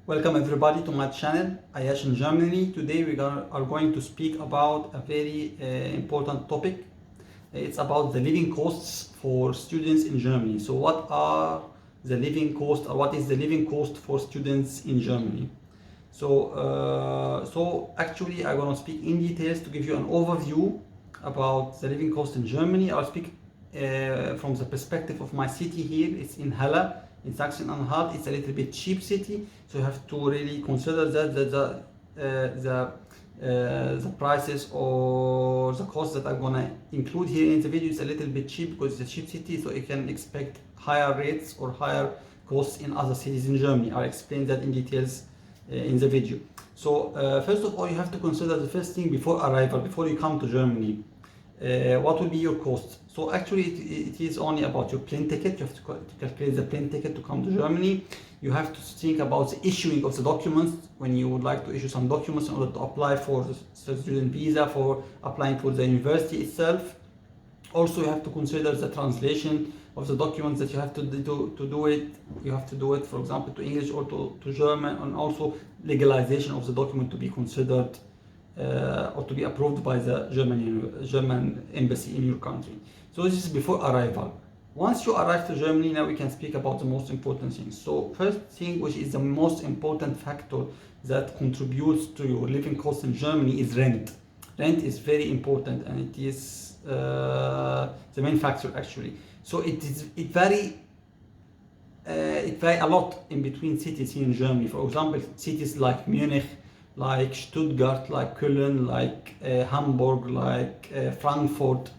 Welcome everybody to my channel, Ayash in Germany. Today we are going to speak about a very important topic. It's about the living costs for students in Germany. So what are the living costs, or what is the living cost for students in Germany? So actually I'm going to speak in details to give you an overview about the living cost in Germany. I'll speak from the perspective of my city here. It's in Halle, in Sachsen-Anhalt. It's a little bit cheap city, so you have to really consider that the prices or the costs that I'm gonna include here in the video is a little bit cheap because it's a cheap city, so you can expect higher rates or higher costs in other cities in Germany. I'll explain that in details in the video. So first of all, you have to consider the first thing before arrival, before you come to Germany. What will be your cost? So actually it is only about your plane ticket. You have to calculate the plane ticket to come to Germany. You have to think about the issuing of the documents when you would like to issue some documents in order to apply for the student visa, for applying for the university itself. Also, you have to consider the translation of the documents that you have to do it. You have to do it, for example, to English or to German, and also legalization of the document to be considered or to be approved by the German embassy in your country. So this is before arrival. Once you arrive to Germany, now we can speak about the most important things. So first thing, which is the most important factor that contributes to your living cost in Germany, is rent. Rent is very important, and it is the main factor actually. So it vary a lot in between cities here in Germany. For example, cities like Munich, like Stuttgart, like Köln, like Hamburg, like Frankfurt.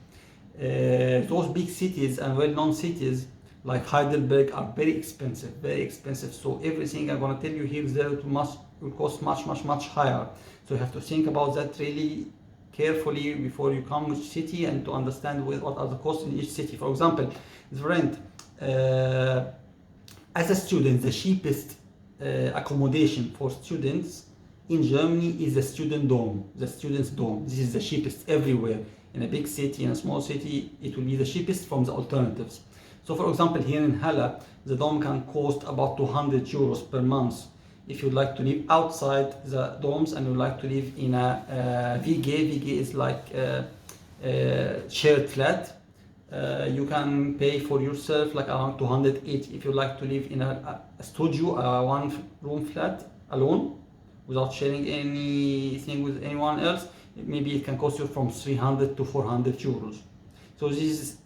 Those big cities and well-known cities like Heidelberg are very expensive, very expensive. So everything I'm going to tell you here will cost much higher. So you have to think about that really carefully before you come to each city and to understand what are the costs in each city. For example, the rent. As a student, the cheapest accommodation for students in Germany is the student dorm, the student's dorm. This is the cheapest everywhere. In a big city, in a small city, it will be the cheapest from the alternatives. So for example, here in Halle, the dorm can cost about 200 euros per month. If you'd like to live outside the dorms and you'd like to live in a WG is like a shared flat, you can pay for yourself like around 280. If you'd like to live in a studio, a one-room flat alone, without sharing anything with anyone else, maybe it can cost you from 300 to 400 euros. So this is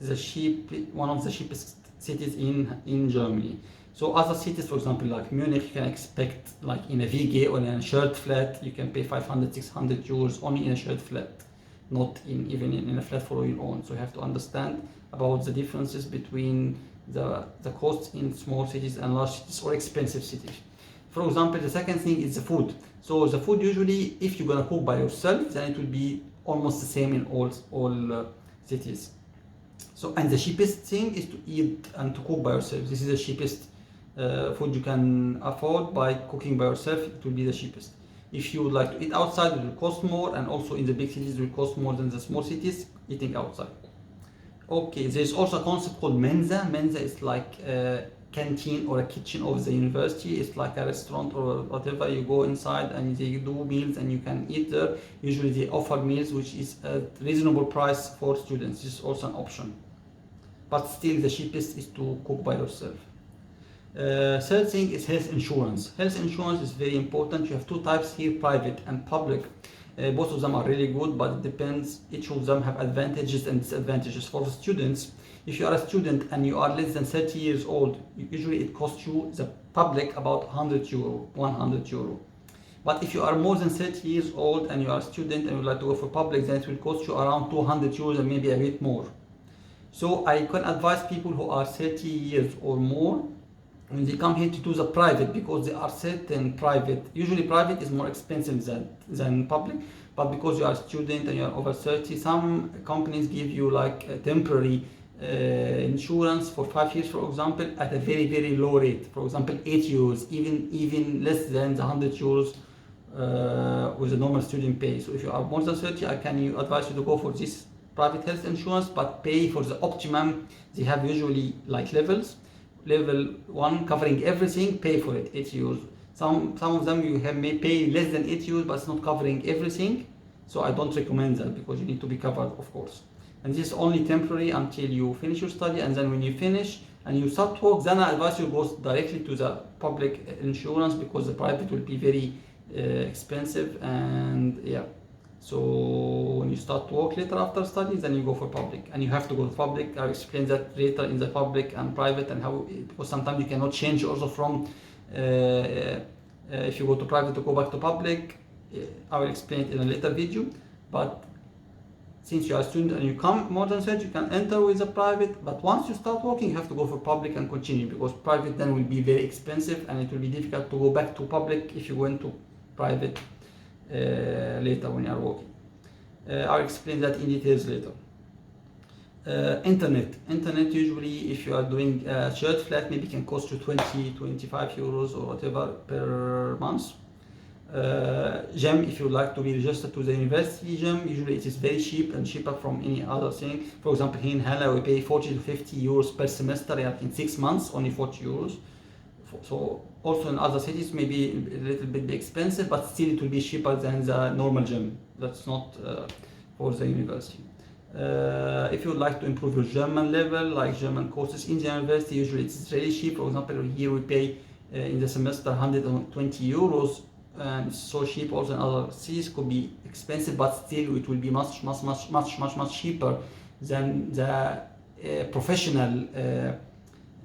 one of the cheapest cities in Germany. So other cities, for example, like Munich, you can expect like in a WG or in a shared flat, you can pay 500, 600 euros only in a shared flat, not even in a flat for your own. So you have to understand about the differences between the costs in small cities and large cities or expensive cities. For example, the second thing is the food. So the food, usually if you're gonna cook by yourself, then it will be almost the same in all cities. So, and the cheapest thing is to eat and to cook by yourself. This is the cheapest food you can afford. By cooking by yourself, it will be the cheapest. If you would like to eat outside, it will cost more, and also in the big cities it will cost more than the small cities eating outside. Okay, there's also a concept called Mensa. Mensa is like canteen or a kitchen of the university. It's like a restaurant or whatever. You go inside and they do meals and you can eat there. Usually they offer meals which is a reasonable price for students. This is also an option, but still the cheapest is to cook by yourself. Third thing is health insurance. Health insurance is very important. You have two types here, private and public. Both of them are really good, but it depends. Each of them have advantages and disadvantages. For the students, if you are a student and you are less than 30 years old, usually it costs you, the public, about 100 euro. But if you are more than 30 years old and you are a student and you would like to go for public, then it will cost you around 200 euros and maybe a bit more. So I can advise people who are 30 years or more when they come here to do the private, because there are certain private, usually private is more expensive than public, but because you are a student and you are over 30, some companies give you like a temporary insurance for 5 years, for example, at a very low rate. For example, 8 euros, even less than the 100 euros with a normal student pay. So if you are more than 30, I can advise you to go for this private health insurance, but pay for the optimum. They have usually like levels. Level 1 covering everything, pay for it, 8 euros. Some of them you may pay less than 8 euros, but it's not covering everything. So I don't recommend that because you need to be covered, of course. And this is only temporary until you finish your study, and then when you finish and you start work, then I advise you go directly to the public insurance because the private will be very expensive. And yeah, so when you start work later after studies, then you go for public, and you have to go to public. I'll explain that later in the public and private, and how, because sometimes you cannot change also from if you go to private to go back to public. I will explain it in a later video, but since you are a student and you come modern stage, you can enter with a private, but once you start working, you have to go for public and continue, because private then will be very expensive, and it will be difficult to go back to public if you went to private later when you are working. I'll explain that in details later. Internet usually, if you are doing a shared flat, maybe can cost you 20-25 euros or whatever per month. GEM, if you like to be registered to the university GEM, usually it is very cheap and cheaper from any other thing. For example, here in Hala we pay 40-50 euros per semester, like in 6 months, only 40 euros. So also in other cities maybe a little bit expensive, but still it will be cheaper than the normal GEM. That's not for the university. If you would like to improve your German level, like German courses in the university, usually it's really cheap. For example, here we pay in the semester 120 euros, and it's so cheap. Also in other cities could be expensive, but still it will be much cheaper than the professional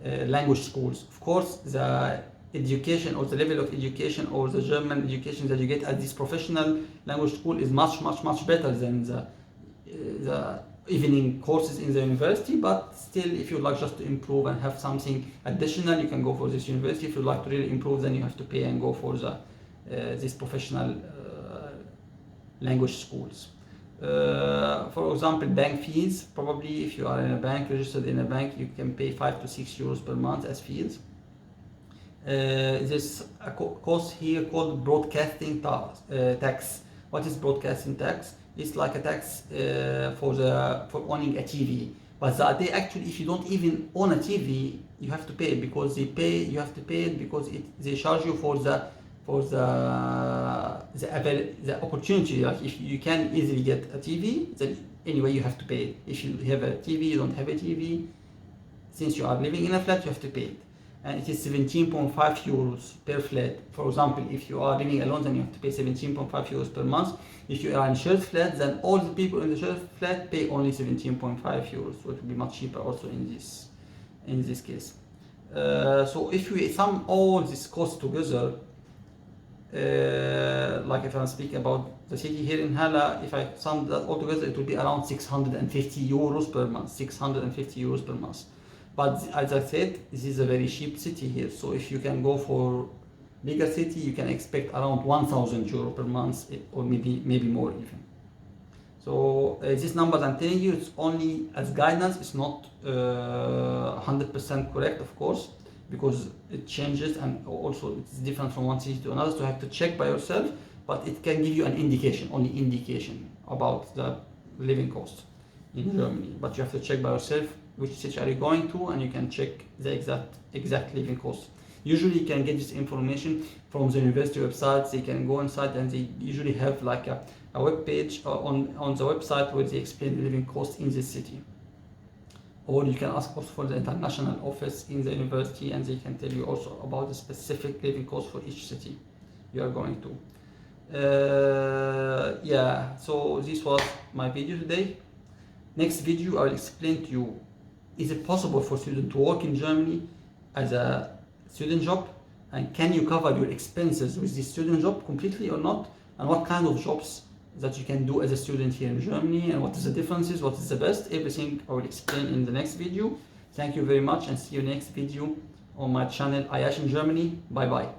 language schools. Of course, the education or the level of education or the German education that you get at this professional language school is much better than the evening courses in the university. But still, if you like just to improve and have something additional, you can go for this university. If you like to really improve, then you have to pay and go for the these professional language schools. For example, bank fees. Probably if you are in a bank, registered in a bank, you can pay 5 to 6 euros per month as fees. There's a cost here called broadcasting tax. What is broadcasting tax? It's like a tax for owning a TV. But they actually, if you don't even own a TV, you have to pay it, because you have to pay it because they charge you for the opportunity. Like if you can easily get a TV, then anyway you have to pay it. If you have a TV, you don't have a TV, since you are living in a flat, you have to pay it. And it is 17.5 euros per flat. For example, if you are living alone, then you have to pay 17.5 euros per month. If you are in a shared flat, then all the people in the shared flat pay only 17.5 euros. So it will be much cheaper also in this case. So if we sum all this cost together, like if I'm speaking about the city here in Hala, if I sum that all together, it will be around 650 euros per month. 650 euros per month. But as I said, this is a very cheap city here. So if you can go for bigger city, you can expect around 1,000 euro per month, or maybe more even. So these numbers I'm telling you, it's only as guidance. It's not 100% correct, of course, because it changes, and also it's different from one city to another. So you have to check by yourself, but it can give you an indication, only indication about the living cost in Germany. But you have to check by yourself which city are you going to, and you can check the exact living cost. Usually you can get this information from the university websites. They can go inside, and they usually have like a web page on the website where they explain the living cost in this city. Or you can ask also for the international office in the university, and they can tell you also about the specific living cost for each city you are going to. Yeah, so this was my video today. Next video I will explain to you, is it possible for students to work in Germany as a student job, and can you cover your expenses with this student job completely or not, and what kind of jobs that you can do as a student here in Germany, and what is the differences, what is the best. Everything I will explain in the next video. Thank you very much, and see you next video on my channel Ayash in Germany. Bye bye.